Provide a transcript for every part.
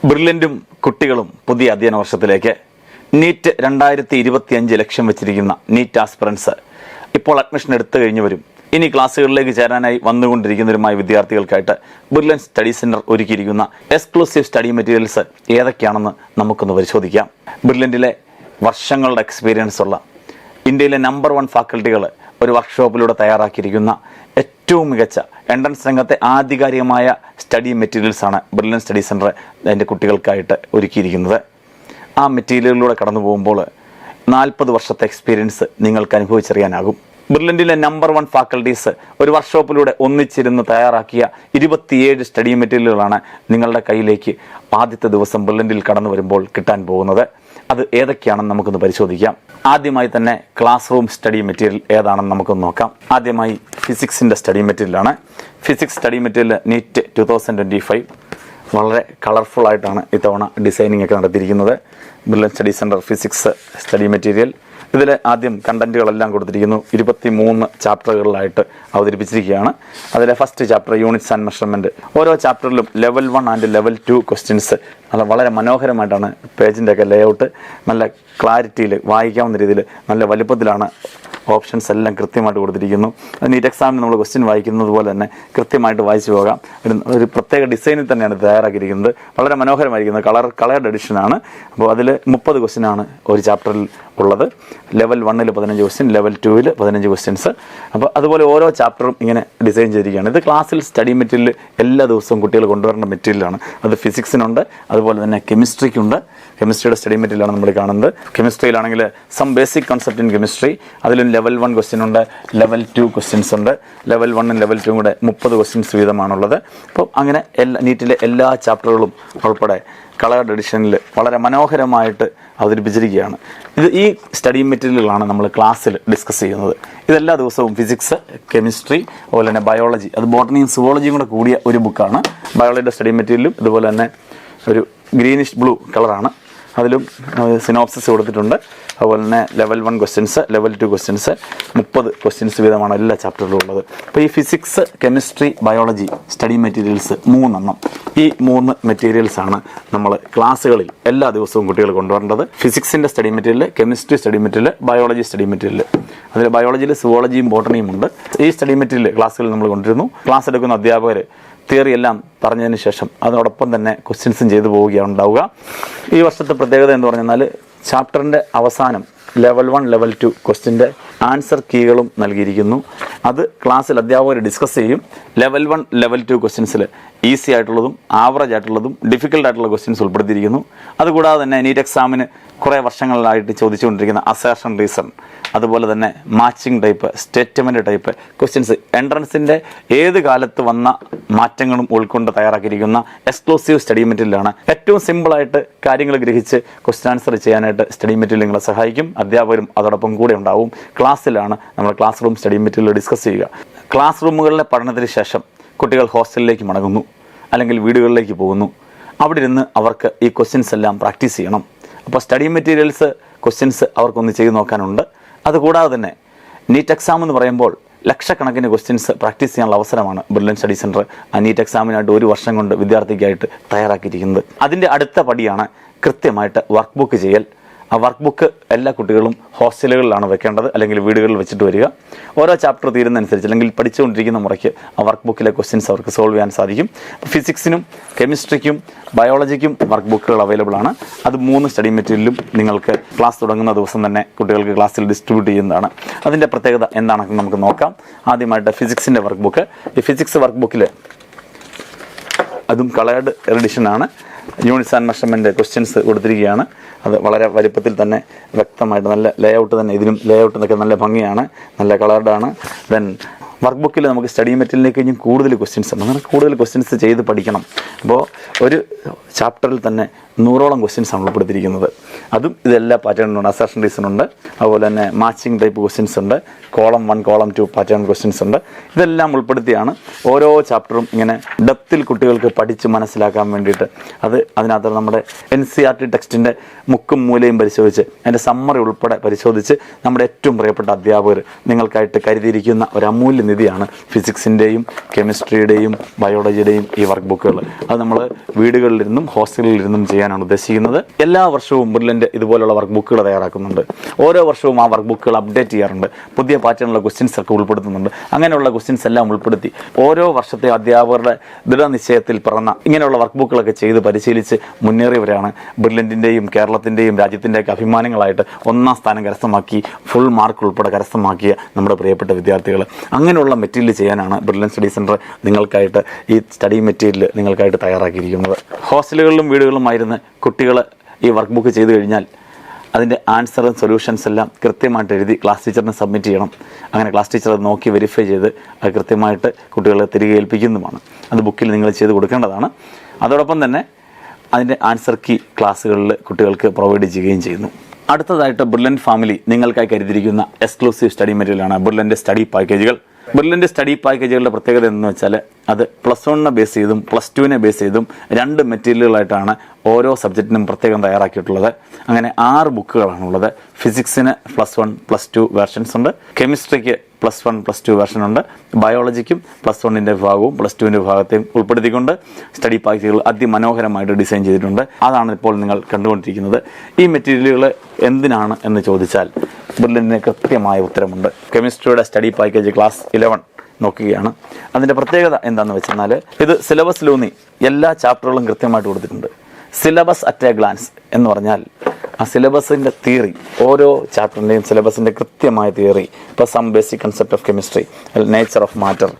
ബ്രില്യൻറ്റും കുട്ടികളും പുതിയ അധ്യയന വർഷത്തിലേക്ക് നീറ്റ് 2025 ലക്ഷ്യം വെച്ചിരിക്കുന്ന നീറ്റ് ആസ്പിറൻസ് ഇപ്പോൾ അഡ്മിഷൻ എടുത്തു കഴിഞ്ഞവരും ഇനി ക്ലാസ്സുകളിലേക്ക് ചേരാനായി വന്നുകൊണ്ടിരിക്കുന്നവരുമായ വിദ്യാർത്ഥികൾക്കായിട്ട് ബ്രില്യൻ സ്റ്റഡി സെന്റർ ഒരുക്കിയിരിക്കുന്ന എക്സ്ക്ലൂസീവ് സ്റ്റഡി മെറ്റീരിയൽസ് ഏതൊക്കെയാണെന്ന് നമുക്കൊന്ന് പരിശോധിക്കാം. ബ്രില്യൻറ്റിലെ വർഷങ്ങളുടെ എക്സ്പീരിയൻസ് ഉള്ള ഇന്ത്യയിലെ നമ്പർ 1 ഫാക്കൽറ്റികൾ ഒരു വർക്ക്ഷോപ്പിലൂടെ തയ്യാറാക്കിയിരിക്കുന്ന ഏറ്റവും മികച്ച എൻട്രൻസ് രംഗത്തെ ആധികാരികമായ സ്റ്റഡി മെറ്റീരിയൽസാണ് ബ്രില്യൻ സ്റ്റഡി സെൻറ്റർ അതിൻ്റെ കുട്ടികൾക്കായിട്ട് ഒരുക്കിയിരിക്കുന്നത്. ആ മെറ്റീരിയലിലൂടെ കടന്നു പോകുമ്പോൾ 40 വർഷത്തെ എക്സ്പീരിയൻസ് നിങ്ങൾക്ക് അനുഭവിച്ചറിയാനാകും. ബ്രില്യൻറ്റിലെ നമ്പർ 1 ഫാക്കൽറ്റീസ് ഒരു വർക്ക്ഷോപ്പിലൂടെ ഒന്നിച്ചിരുന്ന് തയ്യാറാക്കിയ 27 സ്റ്റഡി മെറ്റീരിയലുകളാണ് നിങ്ങളുടെ കയ്യിലേക്ക് ആദ്യത്തെ ദിവസം ബ്രില്യൻറ്റിൽ കടന്നു വരുമ്പോൾ കിട്ടാൻ പോകുന്നത്. അത് ഏതൊക്കെയാണെന്ന് നമുക്കൊന്ന് പരിശോധിക്കാം. ആദ്യമായി തന്നെ ക്ലാസ് റൂം സ്റ്റഡി മെറ്റീരിയൽ ഏതാണെന്ന് നമുക്കൊന്ന് നോക്കാം. ആദ്യമായി ഫിസിക്സിൻ്റെ സ്റ്റഡി മെറ്റീരിയലാണ്. ഫിസിക്സ് സ്റ്റഡി മെറ്റീരിയൽ നീറ്റ് 2025 വളരെ കളർഫുൾ ആയിട്ടാണ് ഇത്തവണ ഡിസൈനിങ് ഒക്കെ നടത്തിയിരിക്കുന്നത്. Brilliant study centre physics study material. ഇതിൽ ആദ്യം കണ്ടന്റുകളെല്ലാം കൊടുത്തിരിക്കുന്നു. 23 ചാപ്റ്ററുകളിലായിട്ട് അവതരിപ്പിച്ചിരിക്കുകയാണ്. അതിലെ first chapter units and measurement. ഓരോ ചാപ്റ്ററിലും ലെവൽ 1 ആൻഡ് ലെവൽ 2 ക്വസ്റ്റ്യൻസ് വളരെ മനോഹരമായിട്ടാണ് പേജിൻ്റെ ഒക്കെ ലേഔട്ട് നല്ല ക്ലാരിറ്റിയിൽ വായിക്കാവുന്ന രീതിയിൽ നല്ല വലുപ്പത്തിലാണ് ഓപ്ഷൻസ് എല്ലാം കൃത്യമായിട്ട് കൊടുത്തിരിക്കുന്നു. നീറ്റ് എക്സാമിന് നമ്മൾ ക്വസ്റ്റ്യൻ വായിക്കുന്നത് പോലെ തന്നെ കൃത്യമായിട്ട് വായിച്ചു പോകാം. ഒരു പ്രത്യേക ഡിസൈനിൽ തന്നെയാണ് തയ്യാറാക്കിയിരിക്കുന്നത്. വളരെ മനോഹരമായിരിക്കുന്നത്. കളേർഡ് എഡിഷനാണ്. അപ്പോൾ അതിൽ 30 ക്വസ്റ്റ്യനാണ് ഒരു ചാപ്റ്ററിൽ ഉള്ളത്. Level 1 15 question, level 2 15 questions. അപ്പോൾ അതുപോലെ ഓരോ ചാപ്റ്ററും ഇങ്ങനെ ഡിസൈൻ ചെയ്തിരിക്കുകയാണ്. ഇത് ക്ലാസ്സിൽ സ്റ്റഡി മെറ്റീരിയൽ എല്ലാ ദിവസവും കുട്ടികൾ കൊണ്ടുവരേണ്ട മെറ്റീരിയലാണ്. അത് ഫിസിക്സിനുണ്ട്, അതുപോലെ തന്നെ കെമിസ്ട്രിക്കുണ്ട്. കെമിസ്ട്രിയുടെ സ്റ്റഡി മെറ്റീരിയലാണ് നമ്മൾ കാണുന്നത്. കെമിസ്ട്രിയിലാണെങ്കിൽ some basic concept in chemistry. അതിലും ലെവൽ 1 ക്വസ്റ്റ്യൻ ഉണ്ട്, ലെവൽ 2 ക്വസ്റ്റ്യൻസ് ഉണ്ട്. ലെവൽ 1 ലെവൽ 2 കൂടെ 30 ക്വസ്റ്റ്യൻസ് വീതമാണുള്ളത്. അപ്പോൾ അങ്ങനെ നീറ്റിലെ എല്ലാ ചാപ്റ്ററുകളും ഉൾപ്പെടെ കളേർഡ് എഡിഷനിൽ വളരെ മനോഹരമായിട്ട് അവതരിപ്പിച്ചിരിക്കുകയാണ്. ഈ സ്റ്റഡി മെറ്റീരിയലുകളാണ് നമ്മൾ ക്ലാസ്സിൽ ഡിസ്കസ് ചെയ്യുന്നത്. ഇതെല്ലാ ദിവസവും ഫിസിക്സ്, കെമിസ്ട്രി, അതുപോലെ തന്നെ ബയോളജി, അത് ബോട്ടണിയും സുവോളജിയും കൂടെ കൂടിയ ഒരു ബുക്കാണ്. ബയോളജിയുടെ സ്റ്റഡി മെറ്റീരിയലും ഇതുപോലെ തന്നെ ഒരു ഗ്രീനിഷ് ബ്ലൂ കളറാണ്. അതിലും സിനോപ്സിസ് കൊടുത്തിട്ടുണ്ട്. അതുപോലെ തന്നെ level 1 questions, level 2 questions, 30 questions വീതമാണ് എല്ലാ ചാപ്റ്ററിലും ഉള്ളത്. അപ്പോൾ ഈ physics, chemistry, biology study materials 3 എണ്ണം. ഈ 3 മെറ്റീരിയൽസാണ് നമ്മൾ ക്ലാസ്സുകളിൽ എല്ലാ ദിവസവും കുട്ടികൾ കൊണ്ടുവരേണ്ടത്. ഫിസിക്സിൻ്റെ study material, chemistry study material, biology study material. അതിൽ ബയോളജിയിൽ സുവോളജിയും ബോട്ടണിയും ഉണ്ട്. ഈ സ്റ്റഡി മെറ്റീരിയൽ ക്ലാസ്സുകളിൽ നമ്മൾ കൊണ്ടുവരുന്നു. ക്ലാസ് എടുക്കുന്ന അധ്യാപകർ തിയറി എല്ലാം പറഞ്ഞതിന് ശേഷം അതോടൊപ്പം തന്നെ ക്വസ്റ്റ്യൻസും ചെയ്തു പോവുകയാണ് ഉണ്ടാവുക. ഈ വർഷത്തെ പ്രത്യേകത എന്ന് പറഞ്ഞാൽ ചാപ്റ്ററിൻ്റെ അവസാനം ലെവൽ 1 ലെവൽ 2 ക്വസ്റ്റ്യൻ്റെ ആൻസർ കീകളും നൽകിയിരിക്കുന്നു. അത് ക്ലാസ്സിൽ അധ്യാപകർ ഡിസ്കസ് ചെയ്യും. ലെവൽ 1 ലെവൽ 2 ക്വസ്റ്റ്യൻസിൽ ഈസി ആയിട്ടുള്ളതും ആവറേജ് ആയിട്ടുള്ളതും ഡിഫിക്കൽട്ട് ആയിട്ടുള്ള ക്വസ്റ്റ്യൻസ് ഉൾപ്പെടുത്തിയിരിക്കുന്നു. അതുകൂടാതെ തന്നെ നീറ്റ് എക്സാമിന് കുറേ വർഷങ്ങളിലായിട്ട് ചോദിച്ചുകൊണ്ടിരിക്കുന്ന അസേർഷൻ റീസൺ, അതുപോലെ തന്നെ matching type, statement type questions, എൻട്രൻസിൻ്റെ ഏത് കാലത്ത് വന്ന മാറ്റങ്ങളും ഉൾക്കൊണ്ട് തയ്യാറാക്കിയിരിക്കുന്ന എക്സ്ക്ലൂസീവ് സ്റ്റഡി മെറ്റീരിയലാണ്. ഏറ്റവും സിമ്പിളായിട്ട് കാര്യങ്ങൾ ഗ്രഹിച്ച് ക്വസ്റ്റ്യൻ ആൻസർ ചെയ്യാനായിട്ട് സ്റ്റഡി മെറ്റീരിയൽ നിങ്ങളെ സഹായിക്കും. അധ്യാപകരും അതോടൊപ്പം കൂടെ ഉണ്ടാവും. ക്ലാസ്സിലാണ് നമ്മൾ class room study material discuss ചെയ്യുക. ക്ലാസ് റൂമുകളിലെ പഠനത്തിന് ശേഷം കുട്ടികൾ ഹോസ്റ്റലിലേക്ക് മടങ്ങുന്നു, അല്ലെങ്കിൽ വീടുകളിലേക്ക് പോകുന്നു. അവിടെ ഇരുന്ന് അവർക്ക് ഈ ക്വസ്റ്റ്യൻസ് എല്ലാം പ്രാക്ടീസ് ചെയ്യണം. അപ്പോൾ സ്റ്റഡി മെറ്റീരിയൽസ് ക്വസ്റ്റ്യൻസ് അവർക്കൊന്ന് ചെയ്ത് നോക്കാനുണ്ട്. അതുകൂടാതെ തന്നെ നീറ്റ് എക്സാം എന്ന് പറയുമ്പോൾ ലക്ഷക്കണക്കിന് ക്വസ്റ്റ്യൻസ് പ്രാക്ടീസ് ചെയ്യാനുള്ള അവസരമാണ് ബ്രില്യൻ സ്റ്റഡി സെൻറ്റർ നീറ്റ് എക്സാമിനായിട്ട് 1 വർഷം കൊണ്ട് വിദ്യാർത്ഥിക്കായിട്ട് തയ്യാറാക്കിയിരിക്കുന്നത്. അതിൻ്റെ അടുത്ത പടിയാണ് കൃത്യമായിട്ട് വർക്ക് ബുക്ക് ചെയ്യൽ. ആ വർക്ക് ബുക്ക് എല്ലാ കുട്ടികളും ഹോസ്റ്റലുകളിലാണ് വെക്കേണ്ടത്, അല്ലെങ്കിൽ വീടുകളിൽ വെച്ചിട്ട് വരിക. ഓരോ ചാപ്റ്റർ തീരുന്നതനുസരിച്ച് അല്ലെങ്കിൽ പഠിച്ചുകൊണ്ടിരിക്കുന്ന മുറയ്ക്ക് ആ വർക്ക് ബുക്കിലെ ക്വസ്റ്റ്യൻസ് അവർക്ക് സോൾവ് ചെയ്യാൻ സാധിക്കും. ഫിസിക്സിനും കെമിസ്ട്രിക്കും ബയോളജിക്കും വർക്ക് ബുക്കുകൾ അവൈലബിൾ ആണ്. അത് 3 സ്റ്റഡി മെറ്റീരിയലും നിങ്ങൾക്ക് ക്ലാസ് തുടങ്ങുന്ന ദിവസം തന്നെ കുട്ടികൾക്ക് ക്ലാസ്സിൽ ഡിസ്ട്രിബ്യൂട്ട് ചെയ്യുന്നതാണ്. അതിൻ്റെ പ്രത്യേകത എന്താണെന്ന് നമുക്ക് നോക്കാം. ആദ്യമായിട്ട് ഫിസിക്സിൻ്റെ വർക്ക് ബുക്ക്. ഈ ഫിസിക്സ് വർക്ക് ബുക്കിൽ അതും കളേർഡ് എഡിഷനാണ്. യൂണിറ്റ്സ് ആൻഡ് മെഷർമെൻറ്റ് ക്വസ്റ്റ്യൻസ് കൊടുത്തിരിക്കുകയാണ്. അത് വളരെ വലിപ്പത്തിൽ തന്നെ വ്യക്തമായിട്ട് നല്ല ലേഔട്ട് തന്നെ. ഇതിനും ലേഔട്ടിനൊക്കെ നല്ല ഭംഗിയാണ്, നല്ല കളർഡാണ്. ദെൻ വർക്ക് ബുക്കിൽ നമുക്ക് സ്റ്റഡി മെറ്റീരിയലിലേക്ക് കഴിഞ്ഞും കൂടുതൽ ക്വസ്റ്റ്യൻസ് ഉണ്ട്. അങ്ങനെ കൂടുതൽ ക്വസ്റ്റ്യൻസ് ചെയ്ത് പഠിക്കണം. അപ്പോൾ ഒരു ചാപ്റ്ററിൽ തന്നെ 100ഓളം ക്വസ്റ്റ്യൻസാണ് ഉൾപ്പെടുത്തിയിരിക്കുന്നത്. അതും ഇതെല്ലാ പാറ്റേണിലുണ്ട്. അസർഷൻ റീസൺ ഉണ്ട്, അതുപോലെ തന്നെ മാച്ചിങ് ടൈപ്പ് ക്വസ്റ്റ്യൻസ് ഉണ്ട്, കോളം 1 കോളം 2 പാറ്റേൺ ക്വസ്റ്റ്യൻസ് ഉണ്ട്. ഇതെല്ലാം ഉൾപ്പെടുത്തിയാണ് ഓരോ ചാപ്റ്ററും ഇങ്ങനെ ഡെപ്തിൽ കുട്ടികൾക്ക് പഠിച്ച് മനസ്സിലാക്കാൻ വേണ്ടിയിട്ട് അതിനകത്ത് നമ്മുടെ NCERT ടെക്സ്റ്റിൻ്റെ മുക്കും മൂലയും പരിശോധിച്ച് അതിൻ്റെ സമ്മറി ഉൾപ്പെടെ പരിശോധിച്ച് നമ്മുടെ ഏറ്റവും പ്രിയപ്പെട്ട അധ്യാപകർ നിങ്ങൾക്കായിട്ട് കരുതിയിരിക്കുന്ന ഒരു അമൂല്യ നിധിയാണ് ഫിസിക്സിൻ്റെയും കെമിസ്ട്രിയുടെയും ബയോളജിയുടെയും ഈ വർക്ക് ബുക്കുകൾ. അത് നമ്മൾ വീടുകളിലിരുന്നും ഹോസ്റ്റലിലിരുന്നും ചെയ്യാനാണ് ഉദ്ദേശിക്കുന്നത്. എല്ലാ വർഷവും ബ്രില്യൻ്റ് ഇതുപോലുള്ള വർക്ക് ബുക്കുകൾ തയ്യാറാക്കുന്നുണ്ട്. ഓരോ വർഷവും ആ വർക്ക് ബുക്കുകൾ അപ്ഡേറ്റ് ചെയ്യാറുണ്ട്. പുതിയ പാറ്റേണിലുള്ള ക്വസ്റ്റ്യൻസ് ഒക്കെ ഉൾപ്പെടുത്തുന്നുണ്ട്. അങ്ങനെയുള്ള ക്വസ്റ്റ്യൻസ് എല്ലാം ഉൾപ്പെടുത്തി ഓരോ വർഷത്തെ അധ്യാപകരുടെ ദൃഢനിശ്ചയത്തിൽ പിറന്ന ഇങ്ങനെയുള്ള വർക്ക് ബുക്കുകളൊക്കെ ചെയ്ത് പരിശീലിച്ച് മുന്നേറിയവരാണ് ബ്രില്യൻറ്റിൻ്റെയും കേരളത്തിൻ്റെയും രാജ്യത്തിൻ്റെയൊക്കെ അഭിമാനങ്ങളായിട്ട് 1ാം സ്ഥാനം കരസ്ഥമാക്കി ഫുൾ മാർക്ക് ഉൾപ്പെടെ കരസ്ഥമാക്കിയ നമ്മുടെ പ്രിയപ്പെട്ട വിദ്യാർത്ഥികൾ. അങ്ങനെയുള്ള മെറ്റീരിയൽ ചെയ്യാനാണ് ബ്രില്യൻ സ്റ്റഡി സെൻറ്റർ നിങ്ങൾക്കായിട്ട് ഈ സ്റ്റഡി മെറ്റീരിയൽ നിങ്ങൾക്കായിട്ട് തയ്യാറാക്കിയിരിക്കുന്നത്. ഹോസ്റ്റലുകളിലും വീടുകളിലുമായിരുന്ന് കുട്ടികൾ ഈ വർക്ക് ബുക്ക് ചെയ്ത് കഴിഞ്ഞാൽ അതിൻ്റെ ആൻസറും സൊല്യൂഷൻസ് എല്ലാം കൃത്യമായിട്ട് എഴുതി ക്ലാസ് ടീച്ചറിന് സബ്മിറ്റ് ചെയ്യണം. അങ്ങനെ ക്ലാസ് ടീച്ചർ അത് നോക്കി വെരിഫൈ ചെയ്ത് അത് കൃത്യമായിട്ട് കുട്ടികളെ തിരികെ ഏൽപ്പിക്കുന്നതുമാണ്. അത് ബുക്കിൽ നിങ്ങൾ ചെയ്ത് കൊടുക്കേണ്ടതാണ്. അതോടൊപ്പം തന്നെ അതിൻ്റെ ആൻസർ കീ ക്ലാസ്സുകളിൽ കുട്ടികൾക്ക് പ്രൊവൈഡ് ചെയ്യുകയും ചെയ്യുന്നു. അടുത്തതായിട്ട് ബ്രില്യൻ്റ് ഫാമിലി നിങ്ങൾക്കായി കരുതിയിരിക്കുന്ന എക്സ്ക്ലൂസീവ് സ്റ്റഡി മെറ്റീരിയലാണ് ബ്രില്യൻ്റ് സ്റ്റഡി പാക്കേജുകൾ. ബ്രില്യൻ്റ് സ്റ്റഡി പാക്കേജുകളുടെ പ്രത്യേകത എന്ന് വെച്ചാൽ അത് +1 ബേസ് ചെയ്തും +2 ബേസ് ചെയ്തും 2 മെറ്റീരിയലുകളായിട്ടാണ് ഓരോ സബ്ജക്റ്റിനും പ്രത്യേകം തയ്യാറാക്കിയിട്ടുള്ളത്. അങ്ങനെ 6 ബുക്കുകളാണുള്ളത്. ഫിസിക്സിന് +1 +2 വേർഷൻസ് ഉണ്ട്, കെമിസ്ട്രിക്ക് +1 +2 വേർഷൻ ഉണ്ട്, ബയോളജിക്കും +1 വിഭാഗവും +2 വിഭാഗത്തെയും ഉൾപ്പെടുത്തിക്കൊണ്ട് സ്റ്റഡി പാക്കേജുകൾ അതിമനോഹരമായിട്ട് ഡിസൈൻ ചെയ്തിട്ടുണ്ട്. അതാണ് ഇപ്പോൾ നിങ്ങൾ കണ്ടുകൊണ്ടിരിക്കുന്നത്. ഈ മെറ്റീരിയലുകൾ എന്തിനാണ് എന്ന് ചോദിച്ചാൽ ബ്രില്യൻ്റിന് കൃത്യമായ ഉത്തരമുണ്ട്. കെമിസ്ട്രിയുടെ സ്റ്റഡി പാക്കേജ് ക്ലാസ് 11 നോക്കുകയാണ്. അതിൻ്റെ പ്രത്യേകത എന്താണെന്ന് വെച്ചെന്നാൽ ഇത് സിലബസിലൂന്നി എല്ലാ ചാപ്റ്ററുകളും കൃത്യമായിട്ട് കൊടുത്തിട്ടുണ്ട്. സിലബസ് അറ്റ് എ ഗ്ലാൻസ് എന്ന് പറഞ്ഞാൽ ആ സിലബസിൻ്റെ തിയറി, ഓരോ ചാപ്റ്ററിൻ്റെയും സിലബസിൻ്റെ കൃത്യമായ തിയറി, ഇപ്പോൾ some basic concept of chemistry, nature of matter,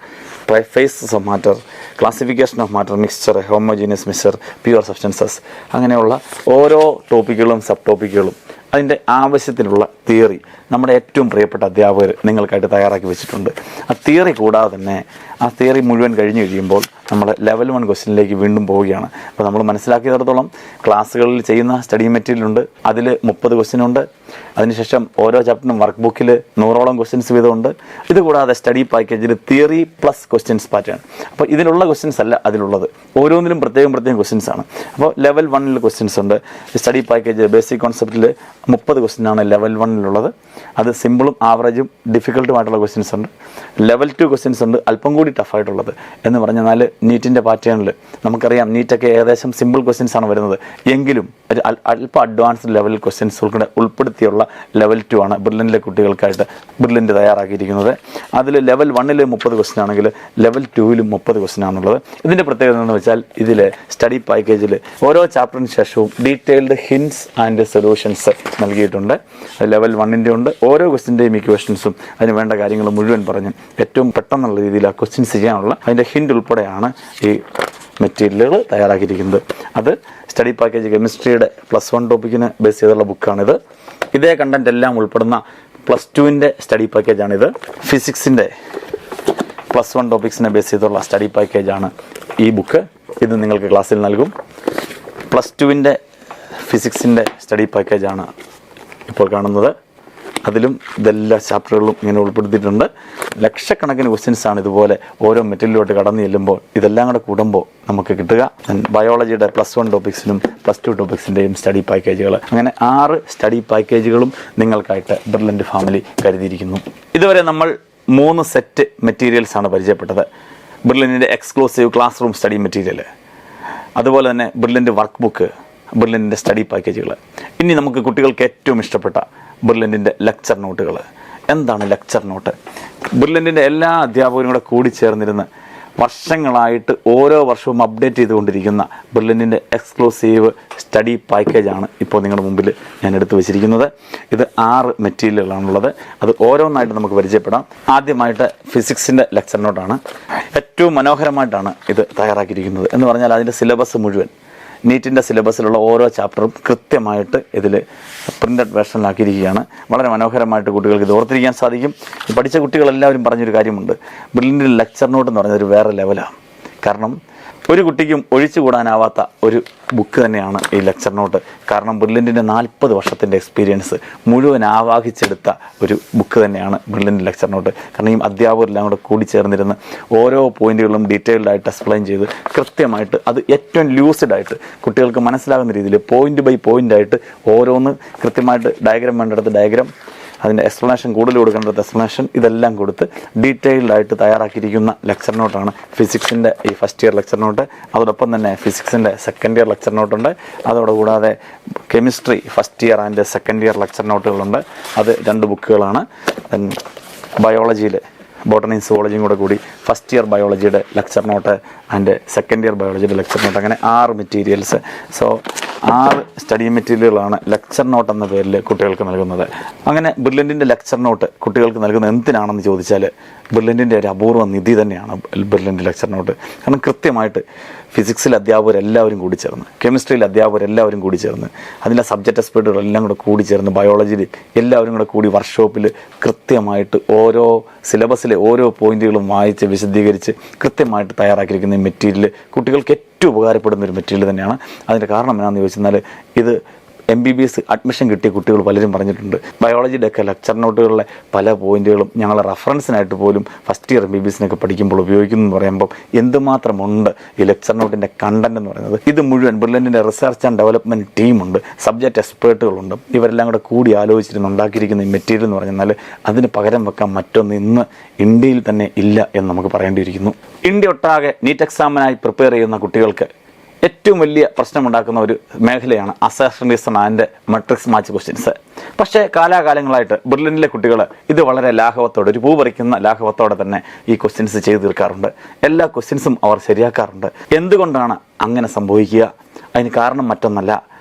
phases of matter, classification of matter, mixture, homogeneous mixture, pure substances, അങ്ങനെയുള്ള ഓരോ ടോപ്പിക്കുകളും സബ് ടോപ്പിക്കുകളും അതിൻ്റെ ആവശ്യത്തിനുള്ള തിയറി നമ്മുടെ ഏറ്റവും പ്രിയപ്പെട്ട അധ്യാപകർ നിങ്ങൾക്കായിട്ട് തയ്യാറാക്കി വെച്ചിട്ടുണ്ട്. ആ തിയറി കൂടാതെ തന്നെ ആ തിയറി മുഴുവൻ കഴിഞ്ഞ് കഴിയുമ്പോൾ നമ്മൾ ലെവൽ 1 ക്വസ്റ്റ്യനിലേക്ക് വീണ്ടും പോവുകയാണ്. അപ്പോൾ നമ്മൾ മനസ്സിലാക്കിയിടത്തോളം ക്ലാസ്സുകളിൽ ചെയ്യുന്ന സ്റ്റഡി മെറ്റീരിയൽ ഉണ്ട്, അതിൽ 30 ക്വസ്റ്റ്യൻ ഉണ്ട്. അതിനുശേഷം ഓരോ ചാപ്റ്ററിനും വർക്ക് ബുക്കിൽ 100ഓളം ക്വസ്റ്റ്യൻസ് വീതമുണ്ട്. ഇതുകൂടാതെ സ്റ്റഡി പാക്കേജിൽ തിയറി പ്ലസ് ക്വസ്റ്റ്യൻസ് പാറ്റേൺ. അപ്പോൾ ഇതിലുള്ള ക്വസ്റ്റ്യൻസ് അല്ല അതിലുള്ളത്, ഓരോന്നിലും പ്രത്യേകം ക്വസ്റ്റ്യൻസ് ആണ്. അപ്പോൾ ലെവൽ 1 ക്വസ്റ്റ്യൻസ് ഉണ്ട്. സ്റ്റഡി പാക്കേജ് ബേസിക് കോൺസെപ്റ്റിൽ 30 ക്വസ്റ്റ്യനാണ് ലെവൽ 1 അത് സിമ്പിളും ആവറേജും ഡിഫിക്കൽട്ടുമായിട്ടുള്ള ക്വസ്റ്റ്യൻസ് ഉണ്ട്. ലെവൽ 2 ക്വസ്റ്റ്യൻസ് ഉണ്ട്, അല്പം കൂടി ടഫായിട്ടുള്ളത്. എന്ന് പറഞ്ഞാൽ നീറ്റിൻ്റെ പാറ്റേണിൽ നമുക്കറിയാം നീറ്റൊക്കെ ഏകദേശം സിമ്പിൾ ക്വസ്റ്റ്യൻസ് ആണ് വരുന്നത്, എങ്കിലും ഒരു അല്പം അഡ്വാൻസ്ഡ് ലെവൽ ക്വസ്റ്റ്യൻസ് ഉൾപ്പെടുത്തിയുള്ള ലെവൽ 2 ആണ് ബ്രില്യൻ്റിലെ കുട്ടികൾക്കായിട്ട് ബ്രില്യൻ്റ് തയ്യാറാക്കിയിരിക്കുന്നത്. അതിൽ ലെവൽ 1 30 ക്വസ്റ്റ്യൻ ആണെങ്കിൽ ലെവൽ 2 30 ക്വസ്റ്റ്യൻ ആണുള്ളത്. ഇതിൻ്റെ പ്രത്യേകത എന്ന് വെച്ചാൽ ഇതിൽ സ്റ്റഡി പാക്കേജിൽ ഓരോ ചാപ്റ്ററിന് ശേഷവും ഡീറ്റെയിൽഡ് ഹിൻസ് ആൻഡ് സൊല്യൂഷൻസ് നൽകിയിട്ടുണ്ട്. ലെവൽ 1 ഉണ്ട്. ഓരോ ക്വസ്റ്റ്യൻ്റെയും ഇക്വേഷൻസും അതിന് വേണ്ട കാര്യങ്ങൾ മുഴുവൻ പറഞ്ഞ് ഏറ്റവും പെട്ടെന്നുള്ള രീതിയിൽ ആ ക്വസ്റ്റ്യൻസ് ചെയ്യാനുള്ള അതിൻ്റെ ഹിൻഡ് ഉൾപ്പെടെയാണ് ഈ മെറ്റീരിയലുകൾ തയ്യാറാക്കിയിരിക്കുന്നത്. അത് സ്റ്റഡി പാക്കേജ് കെമിസ്ട്രിയുടെ +1 ടോപ്പിക്കിന് ബേസ് ചെയ്തുള്ള ബുക്കാണിത്. ഇതേ കണ്ടന്റ് എല്ലാം ഉൾപ്പെടുന്ന +2 സ്റ്റഡി പാക്കേജാണിത്. ഫിസിക്സിൻ്റെ +1 ടോപ്പിക്സിനെ ബേസ് ചെയ്തുള്ള സ്റ്റഡി പാക്കേജാണ് ഈ ബുക്ക്. ഇത് നിങ്ങൾക്ക് ക്ലാസ്സിൽ നൽകും. +2 ഫിസിക്സിൻ്റെ സ്റ്റഡി പാക്കേജാണ് ഇപ്പോൾ കാണുന്നത്. അതിലും ഇതെല്ലാ ചാപ്റ്ററുകളും ഇങ്ങനെ ഉൾപ്പെടുത്തിയിട്ടുണ്ട്. ലക്ഷക്കണക്കിന് ക്വസ്റ്റ്യൻസാണ് ഇതുപോലെ ഓരോ മെറ്റീരിയലോട്ട് കടന്നു ചെല്ലുമ്പോൾ ഇതെല്ലാം കൂടെ കൂടുമ്പോൾ നമുക്ക് കിട്ടുക. ബയോളജിയുടെ +1 ടോപ്പിക്സിനും +2 ടോപ്പിക്സിൻ്റെയും സ്റ്റഡി പാക്കേജുകൾ, അങ്ങനെ 6 സ്റ്റഡി പാക്കേജുകളും നിങ്ങൾക്കായിട്ട് ബ്രില്യൻ്റ് ഫാമിലി കരുതിയിരിക്കുന്നു. ഇതുവരെ നമ്മൾ 3 സെറ്റ് മെറ്റീരിയൽസാണ് പരിചയപ്പെട്ടത്. ബ്രില്യൻ്റിൻ്റെ exclusive class room study material, അതുപോലെ തന്നെ ബ്രില്യൻ്റ് വർക്ക് ബുക്ക്, ബ്രില്യൻ്റിൻ്റെ സ്റ്റഡി പാക്കേജുകൾ. ഇനി നമുക്ക് കുട്ടികൾക്ക് ഏറ്റവും ഇഷ്ടപ്പെട്ട ബ്രില്യൻ്റിൻ്റെ ലെക്ചർ നോട്ടുകൾ. എന്താണ് ലെക്ചർ നോട്ട്? ബ്രില്യൻ്റിൻ്റെ എല്ലാ അധ്യാപകരും കൂടെ കൂടിച്ചേർന്നിരുന്ന് വർഷങ്ങളായിട്ട് ഓരോ വർഷവും അപ്ഡേറ്റ് ചെയ്തുകൊണ്ടിരിക്കുന്ന ബ്രില്യൻ്റിൻ്റെ എക്സ്ക്ലൂസീവ് സ്റ്റഡി പാക്കേജാണ് ഇപ്പോൾ നിങ്ങളുടെ മുമ്പിൽ ഞാൻ എടുത്തു വച്ചിരിക്കുന്നത്. ഇത് 6 മെറ്റീരിയലുകളാണുള്ളത്. അത് ഓരോന്നായിട്ട് നമുക്ക് പരിചയപ്പെടാം. ആദ്യമായിട്ട് ഫിസിക്സിൻ്റെ ലെക്ചർ നോട്ടാണ്. ഏറ്റവും മനോഹരമായിട്ടാണ് ഇത് തയ്യാറാക്കിയിരിക്കുന്നത്. എന്ന് പറഞ്ഞാൽ അതിൻ്റെ സിലബസ് മുഴുവൻ നീറ്റിൻ്റെ സിലബസിലുള്ള ഓരോ ചാപ്റ്ററും കൃത്യമായിട്ട് ഇതിൽ പ്രിൻ്റഡ് വേർഷനിലാക്കിയിരിക്കുകയാണ്. വളരെ മനോഹരമായിട്ട് കുട്ടികൾക്ക് ഇത് ഓർത്തിരിക്കാൻ സാധിക്കും. പഠിച്ച കുട്ടികളെല്ലാവരും പറഞ്ഞൊരു കാര്യമുണ്ട്, ബ്രില്യൻ്റ് ലെക്ചർ നോട്ട് എന്ന് പറഞ്ഞതൊരു വേറെ ലെവലാണ്. കാരണം ഒരു കുട്ടിക്കും ഒഴിച്ചുകൂടാനാവാത്ത ഒരു ബുക്ക് തന്നെയാണ് ഈ ലെക്ചർ നോട്ട്. കാരണം ബ്രില്യൻറ്റിൻ്റെ 40 വർഷത്തിൻ്റെ എക്സ്പീരിയൻസ് മുഴുവൻ ആവാഹിച്ചെടുത്ത ഒരു ബുക്ക് തന്നെയാണ് ബ്രില്യൻറ്റ് ലെക്ചർ നോട്ട്. കാരണം ഈ അധ്യാപകരെല്ലാം കൂടെ കൂടിച്ചേർന്നിരുന്ന് ഓരോ പോയിന്റുകളും ഡീറ്റെയിൽഡായിട്ട് എക്സ്പ്ലെയിൻ ചെയ്ത് കൃത്യമായിട്ട് അത് ഏറ്റവും ലൂസിഡായിട്ട് കുട്ടികൾക്ക് മനസ്സിലാകുന്ന രീതിയിൽ പോയിന്റ് ബൈ പോയിന്റ് ആയിട്ട് ഓരോന്ന് കൃത്യമായിട്ട് ഡയഗ്രാം വേണ്ടിടത്ത് ഡയഗ്രാം, അതിൻ്റെ എക്സ്പ്ലനേഷൻ കൂടുതൽ കൊടുക്കേണ്ടത് എക്സ്പ്ലനേഷൻ, ഇതെല്ലാം കൊടുത്ത് ഡീറ്റെയിൽഡായിട്ട് തയ്യാറാക്കിയിരിക്കുന്ന ലെക്ചർ നോട്ടാണ് ഫിസിക്സിൻ്റെ ഈ ഫസ്റ്റ് ഇയർ ലെക്ചർ നോട്ട്. അതോടൊപ്പം തന്നെ ഫിസിക്സിൻ്റെ സെക്കൻഡ് ഇയർ ലെക്ചർ നോട്ടുണ്ട്. അതോടെ കൂടാതെ chemistry first year and second year lecture നോട്ടുകളുണ്ട്. അത് 2 ബുക്കുകളാണ്. ബയോളജിയിൽ ബോട്ടണിയും സുവോളജിയും കൂടി ഫസ്റ്റ് ഇയർ ബയോളജിയുടെ lecture note and second year ബയോളജിയുടെ ലെക്ചർ നോട്ട്, അങ്ങനെ 6 മെറ്റീരിയൽസ്. സോ 6 സ്റ്റഡി മെറ്റീരിയലുകളാണ് ലെക്ചർ നോട്ട് എന്ന പേരിൽ കുട്ടികൾക്ക് നൽകുന്നത്. അങ്ങനെ ബ്രില്യൻറ്റിൻ്റെ ലെക്ചർ നോട്ട് കുട്ടികൾക്ക് നൽകുന്നത് എന്തിനാണെന്ന് ചോദിച്ചാൽ ബ്രില്യൻറ്റിൻ്റെ ഒരു അപൂർവ നിധി തന്നെയാണ് ബ്രില്യൻറ്റ് ലെക്ചർ നോട്ട്. കാരണം കൃത്യമായിട്ട് ഫിസിക്സിൽ അധ്യാപകരെല്ലാവരും കൂടി ചേർന്ന്, കെമിസ്ട്രിയിൽ അധ്യാപകരെല്ലാവരും കൂടി ചേർന്ന്, അതിലെ സബ്ജക്റ്റ് എക്സ്പെർട്ടുകളെല്ലാം കൂടെ കൂടി ചേർന്ന്, ബയോളജിയിൽ എല്ലാവരും കൂടെ കൂടി വർക്ക്ഷോപ്പിൽ കൃത്യമായിട്ട് ഓരോ സിലബസിലെ ഓരോ പോയിന്റുകളും വായിച്ച് വിശദീകരിച്ച് കൃത്യമായിട്ട് തയ്യാറാക്കിയിരിക്കുന്ന ഈ മെറ്റീരിയൽ കുട്ടികൾക്ക് ഏറ്റവും ഉപകാരപ്പെടുന്ന ഒരു മെറ്റീരിയൽ തന്നെയാണ്. അതിൻ്റെ കാരണം എന്നാന്ന് ചോദിച്ചാൽ ഇത് MBBS അഡ്മിഷൻ കിട്ടിയ കുട്ടികൾ പലരും പറഞ്ഞിട്ടുണ്ട്, ബയോളജിയുടെ ഒക്കെ ലെക്ചർ നോട്ടുകളിലെ പല പോയിന്റുകളും ഞങ്ങൾ റെഫറൻസിനായിട്ട് പോലും ഫസ്റ്റ് ഇയർ MBBSനൊക്കെ പഠിക്കുമ്പോൾ ഉപയോഗിക്കുന്നു എന്ന് പറയുമ്പോൾ എന്തുമാത്രമുണ്ട് ഈ ലെക്ചർ നോട്ടിൻ്റെ കണ്ടന്റ് എന്ന് പറയുന്നത്. ഇത് മുഴുവൻ ബ്രില്യൻറ്റിൻ്റെ റിസർച്ച് ആൻഡ് ഡെവലപ്മെൻറ്റ് ടീമുണ്ട്, സബ്ജക്റ്റ് എക്സ്പേർട്ടുകളുണ്ട്. ഇവരെല്ലാം കൂടെ കൂടി ആലോചിച്ചിരുന്ന് ഉണ്ടാക്കിയിരിക്കുന്ന ഈ മെറ്റീരിയൽ എന്ന് പറഞ്ഞാൽ അതിന് പകരം വെക്കാൻ മറ്റൊന്ന് ഇന്ന് ഇന്ത്യയിൽ തന്നെ ഇല്ല എന്ന് നമുക്ക് പറയേണ്ടിയിരിക്കുന്നു. ഇന്ത്യ ഒട്ടാകെ നീറ്റ് എക്സാമിനായി പ്രിപ്പയർ ചെയ്യുന്ന കുട്ടികൾക്ക് ഏറ്റവും വലിയ പ്രശ്നമുണ്ടാക്കുന്ന ഒരു മേഖലയാണ് assertion reason and matrix match questions. പക്ഷേ കാലാകാലങ്ങളായിട്ട് ബ്രില്യൻറ്റിലെ കുട്ടികൾ ഇത് വളരെ ലാഘവത്തോടെ, ഒരു പൂ പറിക്കുന്ന ലാഘവത്തോടെ തന്നെ ഈ ക്വസ്റ്റ്യൻസ് ചെയ്തു തീർക്കാറുണ്ട്. എല്ലാ ക്വസ്റ്റ്യൻസും അവർ ശരിയാക്കാറുണ്ട്. എന്തുകൊണ്ടാണ് അങ്ങനെ സംഭവിക്കുക? അതിന് കാരണം മറ്റൊന്നല്ല,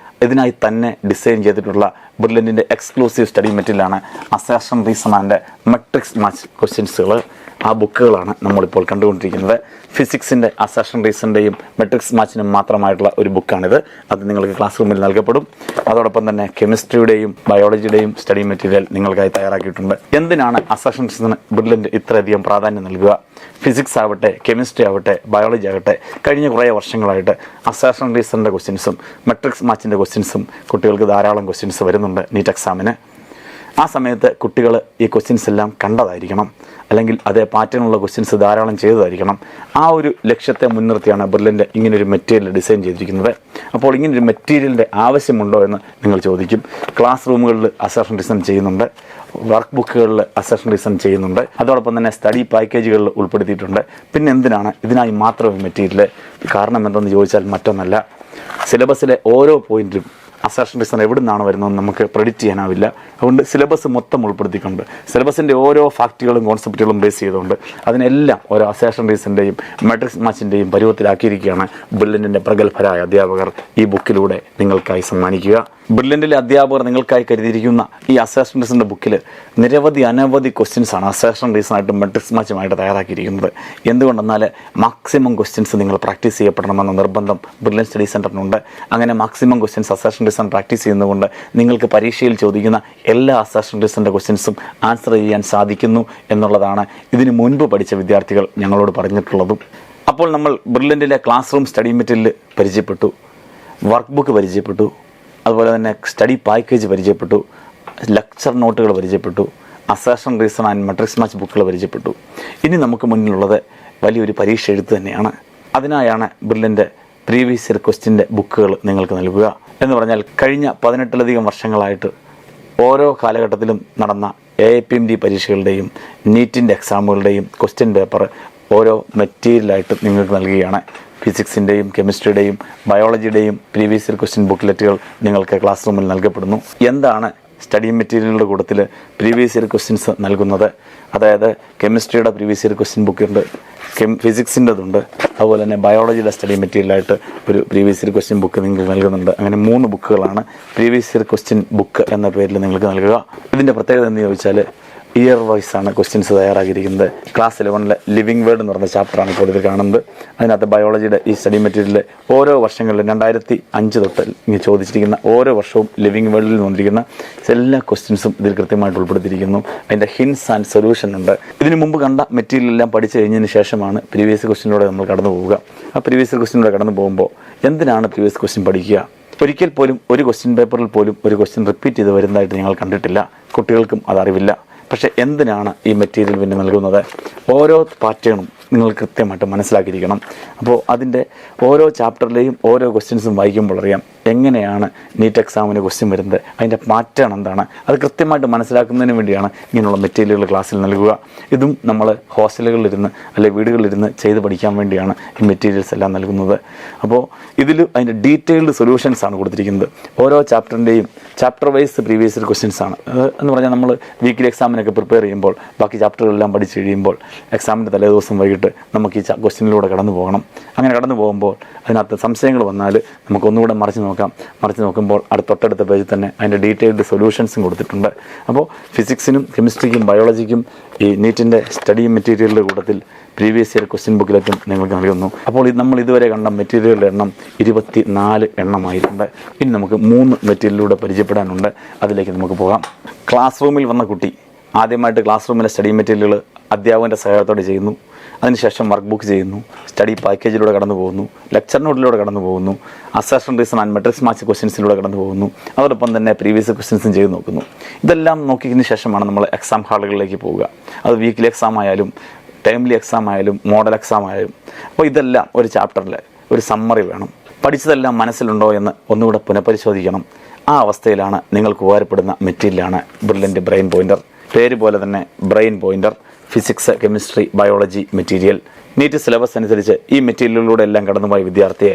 ഇതിനായി തന്നെ ഡിസൈൻ ചെയ്തിട്ടുള്ള ബ്രില്യൻറ്റിൻ്റെ എക്സ്ക്ലൂസീവ് സ്റ്റഡി മെറ്റീരിയലാണ് assertion reason and matrix match ക്വസ്റ്റ്യൻസുകൾ. ആ ബുക്കുകളാണ് നമ്മളിപ്പോൾ കണ്ടുകൊണ്ടിരിക്കുന്നത്. ഫിസിക്സിൻ്റെ അസർഷൻ റീസണിൻ്റെയും മെട്രിക്സ് മാച്ചിനും മാത്രമായിട്ടുള്ള ഒരു ബുക്കാണിത്. അത് നിങ്ങൾക്ക് ക്ലാസ് റൂമിൽ നൽകപ്പെടും. അതോടൊപ്പം തന്നെ കെമിസ്ട്രിയുടെയും ബയോളജിയുടെയും സ്റ്റഡി മെറ്റീരിയൽ നിങ്ങൾക്കായി തയ്യാറാക്കിയിട്ടുണ്ട്. എന്തിനാണ് അസർഷൻ റീസണിന് ബ്രില്യൻറ്റ് ഇത്രയധികം പ്രാധാന്യം നൽകുക? ഫിസിക്സ് ആവട്ടെ, കെമിസ്ട്രി ആവട്ടെ, ബയോളജി ആകട്ടെ, കഴിഞ്ഞ കുറേ വർഷങ്ങളായിട്ട് അസർഷൻ റീസണിൻ്റെ ക്വസ്റ്റ്യൻസും മെട്രിക്സ് മാച്ചിൻ്റെ ക്വസ്റ്റ്യൻസും കുട്ടികൾക്ക് ധാരാളം ക്വസ്റ്റ്യൻസ് വരുന്നുണ്ട് നീറ്റ് എക്സാമിന്. ആ സമയത്ത് കുട്ടികൾ ഈ ക്വസ്റ്റ്യൻസ് എല്ലാം കണ്ടതായിരിക്കണം, അല്ലെങ്കിൽ അതേ പാറ്റേണുള്ള ക്വസ്റ്റ്യൻസ് ധാരാളം ചെയ്തതായിരിക്കണം. ആ ഒരു ലക്ഷ്യത്തെ മുൻനിർത്തിയാണ് ബ്രില്യൻറ്റ് ഇങ്ങനൊരു മെറ്റീരിയൽ ഡിസൈൻ ചെയ്തിരിക്കുന്നത്. അപ്പോൾ ഇങ്ങനൊരു മെറ്റീരിയലിൻ്റെ ആവശ്യമുണ്ടോ എന്ന് നിങ്ങൾ ചോദിക്കും. ക്ലാസ് റൂമുകളിൽ അസർഷൻ റീസൺ ചെയ്യുന്നുണ്ട്, വർക്ക് ബുക്കുകളിൽ അസർഷൻ റീസൺ ചെയ്യുന്നുണ്ട്, അതോടൊപ്പം തന്നെ സ്റ്റഡി പാക്കേജുകളിൽ ഉൾപ്പെടുത്തിയിട്ടുണ്ട്. പിന്നെ എന്തിനാണ് ഇതിനായി മാത്രം മെറ്റീരിയൽ? കാരണം എന്തെന്ന് ചോദിച്ചാൽ മറ്റൊന്നല്ല, സിലബസിലെ ഓരോ പോയിന്റിലും അസർഷൻ റീസൺ എവിടെ നിന്നാണ് വരുന്നതെന്ന് നമുക്ക് പ്രെഡിക്റ്റ് ചെയ്യാനാവില്ല. അതുകൊണ്ട് സിലബസ് മൊത്തം ഉൾപ്പെടുത്തിക്കൊണ്ട് സിലബസിൻ്റെ ഓരോ ഫാക്റ്റുകളും കോൺസെപ്റ്റുകളും ബേസ് ചെയ്തുകൊണ്ട് അതിനെല്ലാം ഓരോ അസർഷൻ റീസണിൻ്റെയും മെട്രിക്സ് മാച്ചിൻ്റെയും പരുവത്തിലാക്കിയിരിക്കുകയാണ് ബ്രില്യൻറ്റിൻ്റെ പ്രഗത്ഭരായ അധ്യാപകർ ഈ ബുക്കിലൂടെ നിങ്ങൾക്കായി സമ്മാനിക്കുക. ബ്രില്യൻറ്റിലെ അധ്യാപകർ നിങ്ങൾക്കായി കരുതിയിരിക്കുന്ന ഈ അസർഷൻ റീസണിൻ്റെ ബുക്കിൽ അനവധി ക്വസ്റ്റ്യൻസാണ് അസർഷൻ റീസണായിട്ടും മെട്രിക്സ് മാച്ചുമായിട്ട് തയ്യാറാക്കിയിരിക്കുന്നത്. എന്തുകൊണ്ടെന്നാൽ മാക്സിമം ക്വസ്റ്റ്യൻസ് നിങ്ങൾ പ്രാക്ടീസ് ചെയ്യപ്പെടണമെന്ന നിർബന്ധം ബ്രില്യൻറ്റ് സ്റ്റഡി സെൻറ്ററിനുണ്ട്. അങ്ങനെ maximum questions assertion reason practice ചെയ്യുന്നതുകൊണ്ട് നിങ്ങൾക്ക് പരീക്ഷയിൽ ചോദിക്കുന്ന എല്ലാ അസർഷൻ റീസണിൻ്റെ ക്വസ്റ്റ്യൻസും ആൻസർ ചെയ്യാൻ സാധിക്കുന്നു എന്നുള്ളതാണ് ഇതിനു മുൻപ് പഠിച്ച വിദ്യാർത്ഥികൾ ഞങ്ങളോട് പറഞ്ഞിട്ടുള്ളതും. അപ്പോൾ നമ്മൾ ബ്രില്യൻറ്റിലെ ക്ലാസ് റൂം സ്റ്റഡി മെറ്റീരിയൽ പരിചയപ്പെട്ടു, വർക്ക് ബുക്ക് പരിചയപ്പെട്ടു, അതുപോലെ തന്നെ സ്റ്റഡി പാക്കേജ് പരിചയപ്പെട്ടു, ലെക്ചർ നോട്ടുകൾ പരിചയപ്പെട്ടു, assertion reason and matrix match ബുക്കുകൾ പരിചയപ്പെട്ടു. ഇനി നമുക്ക് മുന്നിലുള്ളത് വലിയൊരു പരീക്ഷ എഴുത്ത് തന്നെയാണ്. അതിനായാണ് ബ്രില്യൻറ്റ് പ്രീവിയസ് ഇയർ ക്വസ്റ്റ്യൻ്റെ ബുക്കുകൾ നിങ്ങൾക്ക് നൽകുക. എന്ന് പറഞ്ഞാൽ കഴിഞ്ഞ 18ലധികം വർഷങ്ങളായിട്ട് ഓരോ കാലഘട്ടത്തിലും നടന്ന AIPMD പരീക്ഷകളുടെയും നീറ്റിൻ്റെ എക്സാമുകളുടെയും ക്വസ്റ്റ്യൻ പേപ്പർ ഓരോ മെറ്റീരിയലായിട്ട് നിങ്ങൾക്ക് നൽകുകയാണ്. ഫിസിക്സിൻ്റെയും കെമിസ്ട്രിയുടെയും ബയോളജിയുടെയും പ്രീവിയസ് ഇയർ ക്വസ്റ്റ്യൻ ബുക്ക്ലെറ്റുകൾ നിങ്ങൾക്ക് ക്ലാസ് റൂമിൽ നൽകപ്പെടുന്നു. എന്താണ് സ്റ്റഡി മെറ്റീരിയലുകളുടെ കൂട്ടത്തിൽ പ്രീവിയസ് ഇയർ ക്വസ്റ്റ്യൻസ് നൽകുന്നത്? അതായത് കെമിസ്ട്രിയുടെ പ്രീവിയസ് ഇയർ ക്വസ്റ്റ്യൻ ബുക്കുണ്ട്, ഫിസിക്സിൻ്റെതുണ്ട്, അതുപോലെ തന്നെ ബയോളജിയുടെ സ്റ്റഡി മെറ്റീരിയലായിട്ട് ഒരു പ്രീവിയസ് ഇയർ ക്വസ്റ്റ്യൻ ബുക്ക് നിങ്ങൾക്ക് നൽകുന്നുണ്ട്. അങ്ങനെ 3 ബുക്കുകളാണ് പ്രീവിയസ് ഇയർ ക്വസ്റ്റ്യൻ ബുക്ക് എന്ന പേരിൽ നിങ്ങൾക്ക് നൽകുക. ഇതിൻ്റെ പ്രത്യേകത എന്ന് ചോദിച്ചാൽ ഇയർ വൈസ് ആണ് ക്വസ്റ്റ്യൻസ് തയ്യാറാക്കിയിരിക്കുന്നത്. ക്ലാസ് 11 ലിവിങ് വേർഡ് എന്ന് പറഞ്ഞ ചാപ്റ്ററാണ് ഇപ്പോൾ ഇതിൽ കാണുന്നത്. അതിനകത്ത് ബയോളജിയുടെ ഈ സ്റ്റഡി മെറ്റീരിയലിൽ ഓരോ വർഷങ്ങളിലും 2005 തൊട്ട് ഇങ്ങനെ ചോദിച്ചിരിക്കുന്ന ഓരോ വർഷവും ലിവിങ് വേർഡിൽ നിന്ന് വന്നിരിക്കുന്ന എല്ലാ ക്വസ്റ്റ്യൻസും ഇതിൽ കൃത്യമായിട്ട് ഉൾപ്പെടുത്തിയിരിക്കുന്നു. അതിൻ്റെ ഹിൻസ് ആൻഡ് സൊല്യൂഷൻ ഉണ്ട്. ഇതിനു മുമ്പ് കണ്ട മെറ്റീരിയൽ എല്ലാം പഠിച്ചു കഴിഞ്ഞതിന് ശേഷമാണ് പ്രീവിയസ് ക്വസ്റ്റ്യനിലൂടെ നമ്മൾ കടന്നു പോവുക. ആ പ്രീവിയസ് ക്വസ്റ്റ്യനിലൂടെ കടന്നു പോകുമ്പോൾ എന്തിനാണ് പ്രീവിയസ് ക്വസ്റ്റ്യൻ പഠിക്കുക? ഒരിക്കൽ പോലും ഒരു ക്വസ്റ്റ്യൻ പേപ്പറിൽ പോലും ഒരു ക്വസ്റ്റ്യൻ റിപ്പീറ്റ് ചെയ്ത് വരുന്നതായിട്ട് ഞങ്ങൾ കണ്ടിട്ടില്ല. കുട്ടികൾക്കും അതറിവില്ല. പക്ഷേ എന്തിനാണ് ഈ മെറ്റീരിയൽ പിന്നെ നൽകുന്നത്? ഓരോ പാറ്റേണും നിങ്ങൾ കൃത്യമായിട്ട് മനസ്സിലാക്കിയിരിക്കണം. അപ്പോൾ അതിൻ്റെ ഓരോ ചാപ്റ്ററിലെയും ഓരോ ക്വസ്റ്റ്യൻസും വായിക്കുമ്പോൾ അറിയാം എങ്ങനെയാണ് നീറ്റ് എക്സാമിന് ക്വസ്റ്റ്യൻ വരുന്നത്, അതിൻ്റെ പാറ്റേൺ എന്താണ്. അത് കൃത്യമായിട്ട് മനസ്സിലാക്കുന്നതിന് വേണ്ടിയാണ് ഇങ്ങനെയുള്ള മെറ്റീരിയലുകൾ ക്ലാസ്സിൽ നൽകുക. ഇതും നമ്മൾ ഹോസ്റ്റലുകളിലിരുന്ന് അല്ലെങ്കിൽ വീടുകളിലിരുന്ന് ചെയ്ത് പഠിക്കാൻ വേണ്ടിയാണ് ഈ മെറ്റീരിയൽസ് എല്ലാം നൽകുന്നത്. അപ്പോൾ ഇതിൽ അതിൻ്റെ ഡീറ്റെയിൽഡ് സൊല്യൂഷൻസ് ആണ് കൊടുത്തിരിക്കുന്നത്. ഓരോ ചാപ്റ്ററിൻ്റെയും chapter wise previous year questions ആണ്. എന്ന് പറഞ്ഞാൽ നമ്മൾ വീക്കിലി എക്സാമിനൊക്കെ പ്രിപ്പയർ ചെയ്യുമ്പോൾ ബാക്കി ചാപ്റ്ററുകളെല്ലാം പഠിച്ച് കഴിയുമ്പോൾ എക്സാമിൻ്റെ തലേദിവസം വൈകിട്ട് നമുക്ക് ഈ ക്വസ്റ്റ്യനിലൂടെ കടന്നു പോകണം. അങ്ങനെ കടന്നു പോകുമ്പോൾ അതിനകത്ത് സംശയങ്ങൾ വന്നാൽ നമുക്ക് ഒന്നുകൂടെ മറിച്ച് നോക്കുമ്പോൾ തൊട്ടടുത്ത പേജിൽ തന്നെ അതിൻ്റെ ഡീറ്റെയിൽഡ് സൊല്യൂഷൻസും കൊടുത്തിട്ടുണ്ട്. അപ്പോൾ ഫിസിക്സിനും കെമിസ്ട്രിക്കും ബയോളജിക്കും ഈ നീറ്റിൻ്റെ സ്റ്റഡി മെറ്റീരിയലിൻ്റെ കൂട്ടത്തിൽ പ്രീവിയസ് ഇയർ ക്വസ്റ്റ്യൻ ബുക്കിലേറ്റും നിങ്ങൾക്ക് നൽകുന്നു. അപ്പോൾ നമ്മൾ ഇതുവരെ കണ്ട മെറ്റീരിയലുകളുടെ എണ്ണം 24 എണ്ണമായിട്ടുണ്ട്. ഇനി നമുക്ക് 3 മെറ്റീരിയലിലൂടെ പരിചയപ്പെടാനുണ്ട്. അതിലേക്ക് നമുക്ക് പോകാം. ക്ലാസ് റൂമിൽ വന്ന കുട്ടി ആദ്യമായിട്ട് ക്ലാസ് റൂമിലെ സ്റ്റഡി മെറ്റീരിയലുകൾ അധ്യാപകൻ്റെ സഹായത്തോടെ ചെയ്യുന്നു. അതിനുശേഷം വർക്ക് ബുക്ക് ചെയ്യുന്നു, സ്റ്റഡി പാക്കേജിലൂടെ കടന്നു പോകുന്നു, ലെക്ചർ നോട്ടിലൂടെ കടന്നു പോകുന്നു, assertion reason and matrix match ക്വസ്റ്റ്യൻസിലൂടെ കടന്നു പോകുന്നു. അതോടൊപ്പം തന്നെ പ്രീവിയസ് ക്വസ്റ്റ്യൻസും ചെയ്ത് നോക്കുന്നു. ഇതെല്ലാം നോക്കിയതിന് ശേഷമാണ് നമ്മൾ എക്സാം ഹാളുകളിലേക്ക് പോവുക. അത് വീക്കിലി എക്സാം ആയാലും ടൈംലി എക്സാം ആയാലും മോഡൽ എക്സാം ആയാലും. അപ്പോൾ ഇതെല്ലാം ഒരു ചാപ്റ്ററിൽ ഒരു സമ്മറി വേണം. പഠിച്ചതെല്ലാം മനസ്സിലുണ്ടോ എന്ന് ഒന്നുകൂടെ പുനഃപരിശോധിക്കണം. ആ അവസ്ഥയിലാണ് നിങ്ങൾക്ക് ഉപകാരപ്പെടുന്ന മെറ്റീരിയലാണ് ബ്രില്യൻ്റ് ബ്രെയിൻ പോയിൻ്റർ. പേര് പോലെ തന്നെ brain pointer physics, chemistry, biology material. NEET syllabus അനുസരിച്ച് ഈ മെറ്റീരിയലിലൂടെ എല്ലാം കടന്നുപോയ വിദ്യാർത്ഥിയെ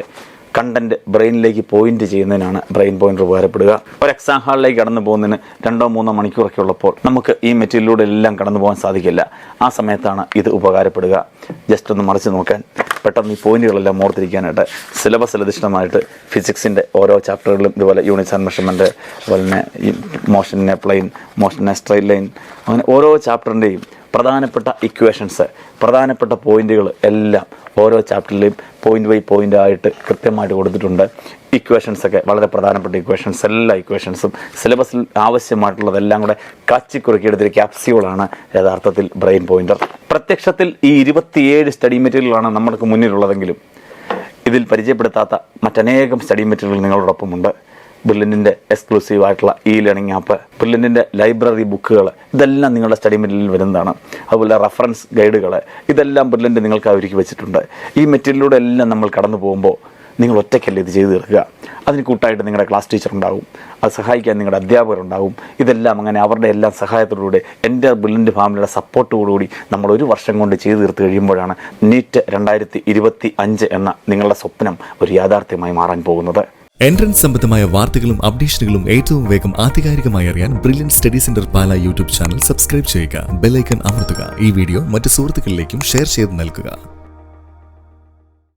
കണ്ടന്റ് ബ്രെയിനിലേക്ക് പോയിന്റ് ചെയ്യുന്നതിനാണ് ബ്രെയിൻ പോയിന്റർ ഉപകാരപ്പെടുക. ഒരു എക്സാം ഹാളിലേക്ക് കടന്നു പോകുന്നതിന് 2-3 മണിക്കൂറൊക്കെ ഉള്ളപ്പോൾ നമുക്ക് ഈ മെറ്റീരിയലിലൂടെ എല്ലാം കടന്നു പോകാൻ സാധിക്കില്ല. ആ സമയത്താണ് ഇത് ഉപകാരപ്പെടുക. ജസ്റ്റ് ഒന്ന് മറിച്ച് നോക്കാൻ, പെട്ടെന്ന് ഈ പോയിന്റുകളെല്ലാം ഓർത്തിരിക്കാനായിട്ട് സിലബസ് അധിഷ്ഠിതമായിട്ട് ഫിസിക്സിൻ്റെ ഓരോ ചാപ്റ്ററുകളിലും ഇതുപോലെ യൂണിറ്റ്സ് ആൻഡ് മെഷർമെൻറ്റ്, അതുപോലെ തന്നെ ഈ മോഷനെ പ്ലെയിൻ, മോഷനെ സ്ട്രെയിറ്റ് ലൈൻ, അങ്ങനെ ഓരോ ചാപ്റ്ററിൻ്റെയും പ്രധാനപ്പെട്ട ഇക്വേഷൻസ്, പ്രധാനപ്പെട്ട പോയിന്റുകൾ എല്ലാം ഓരോ ചാപ്റ്ററിലെയും പോയിന്റ് ബൈ പോയിന്റ് ആയിട്ട് കൃത്യമായിട്ട് കൊടുത്തിട്ടുണ്ട്. ഇക്വേഷൻസൊക്കെ വളരെ പ്രധാനപ്പെട്ട ഇക്വേഷൻസ്, എല്ലാ ഇക്വേഷൻസും സിലബസിൽ ആവശ്യമായിട്ടുള്ളതെല്ലാം കൂടെ കാച്ചിക്കുറുക്കിയെടുത്തൊരു ക്യാപ്സ്യൂളാണ് യഥാർത്ഥത്തിൽ ബ്രെയിൻ പോയിന്റർ. പ്രത്യക്ഷത്തിൽ ഈ 27 സ്റ്റഡി മെറ്റീരിയലുകളാണ് നമുക്ക് മുന്നിലുള്ളതെങ്കിലും ഇതിൽ പരിചയപ്പെടുത്താത്ത മറ്റനേകം സ്റ്റഡി മെറ്റീരിയലുകൾ നിങ്ങളോടൊപ്പമുണ്ട്. ബ്രില്യൻറ്റിൻ്റെ എക്സ്ക്ലൂസീവ് ആയിട്ടുള്ള ഇ ലേണിംഗ് ആപ്പ്, ബ്രില്യൻറ്റിൻ്റെ ലൈബ്രറി ബുക്കുകൾ, ഇതെല്ലാം നിങ്ങളുടെ സ്റ്റഡി മെറ്റീരിയലിൽ വരുന്നതാണ്. അതുപോലെ റഫറൻസ് ഗൈഡുകൾ, ഇതെല്ലാം ബ്രില്യൻറ്റ് നിങ്ങൾക്ക് ഒരുക്കി വെച്ചിട്ടുണ്ട്. ഈ മെറ്റീരിയലിലൂടെ എല്ലാം നമ്മൾ കടന്നു പോകുമ്പോൾ നിങ്ങൾ ഒറ്റയ്ക്കല്ല ഇത് ചെയ്തു തീർക്കുക. അതിന് കൂട്ടായിട്ട് നിങ്ങളുടെ ക്ലാസ് ടീച്ചർ ഉണ്ടാവും, അത് സഹായിക്കാൻ നിങ്ങളുടെ അധ്യാപകരുണ്ടാവും. ഇതെല്ലാം അങ്ങനെ അവരുടെ എല്ലാം സഹായത്തോടുകൂടി എൻ്റെ ബ്രില്യൻറ്റ് ഫാമിലിയുടെ സപ്പോർട്ടോടുകൂടി നമ്മൾ 1 വർഷം കൊണ്ട് ചെയ്തു തീർത്ത് കഴിയുമ്പോഴാണ് നീറ്റ് 2025 എന്ന നിങ്ങളുടെ സ്വപ്നം ഒരു യാഥാർത്ഥ്യമായി മാറാൻ പോകുന്നത്. എൻട്രൻസ് സംബന്ധമായ വാർത്തകളും അപ്ഡേഷനുകളും ഏറ്റവും വേഗം ആധികാരികമായി അറിയാൻ ബ്രില്യൻറ്റ് സ്റ്റഡി സെന്റർ പാല യൂട്യൂബ് ചാനൽ സബ്സ്ക്രൈബ് ചെയ്യുക. ബെൽ ഐക്കൺ അമർത്തുക. ഈ വീഡിയോ മറ്റ് സുഹൃത്തുക്കളിലേക്കും ഷെയർ ചെയ്ത് നൽകുക.